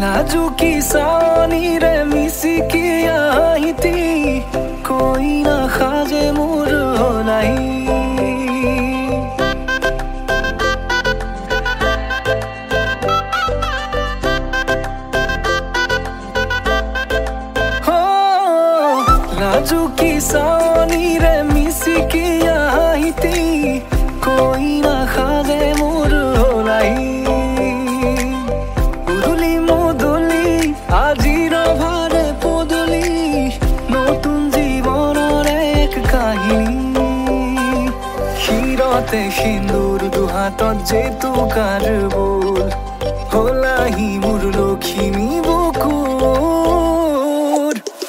नाजुकी सानी रे मिसी किया हिती कोई ना खाजे मुर होलाई हो नाजुकी सानी रे मिसी किया हिती कोई ना खाजे मुर होलाई আজির ভারে পদলি নতুন জীবনের এক কাহিনী ক্ষীরতে সিন্দুর দুহাতত যেতু কারবুল হলাহি মোর লক্ষ্মী বুকুর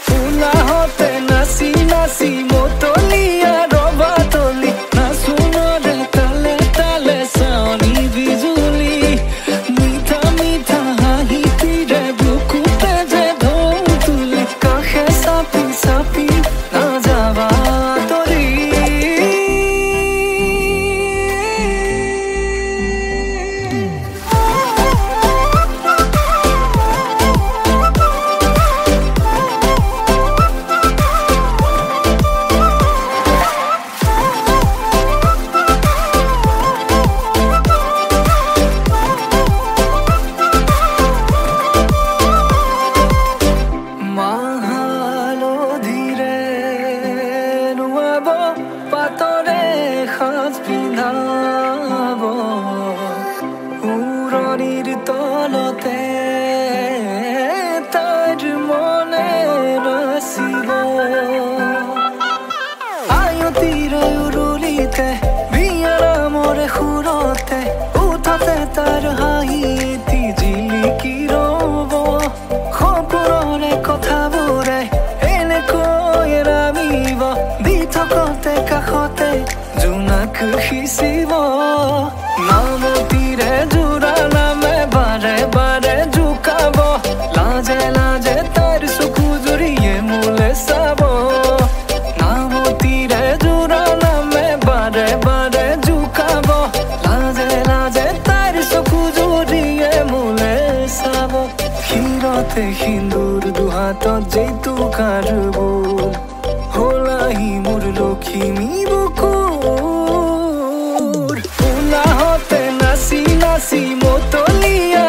ফুলাহতে নাচি নাচি মতলিয়া রবাতলি নাচুনরে তালে তালে চাৱনি বিজুলি মিঠা মিঠা হাঁহিতিৰে sapi na java tori পাতৰে সাজ পিন্ধাব উৰণিৰ তলতে তাইৰ মনে নাচিব আয়তিৰ উৰুলিতে বিয়াৰামৰে সুৰতে উঠতে তাৰ হাঁহি এটি জিলিকি ৰব সপোনৰে কথাবোৰে এনেকৈ ৰামিব দি থকতে কাষতে জোনাক সিঁচিব নামতিৰে জোৰা নামে বাৰে বাৰে জোকাব লাজে লাজে তাইৰ চকু জুৰিয়ে মোলে চাব নামতিৰে জোৰা নামে বাৰে বাৰে জোকাব লাজে লাজে তাইৰ চকু জুৰিয়ে মোলে চাব ক্ষীৰতে সিন্দুৰ দুহাতত যেতু কাৰবুল হলাহি মোৰ লক্ষ্মী বুকুৰ ফুলাহতে নাচি নাচি মতলিয়া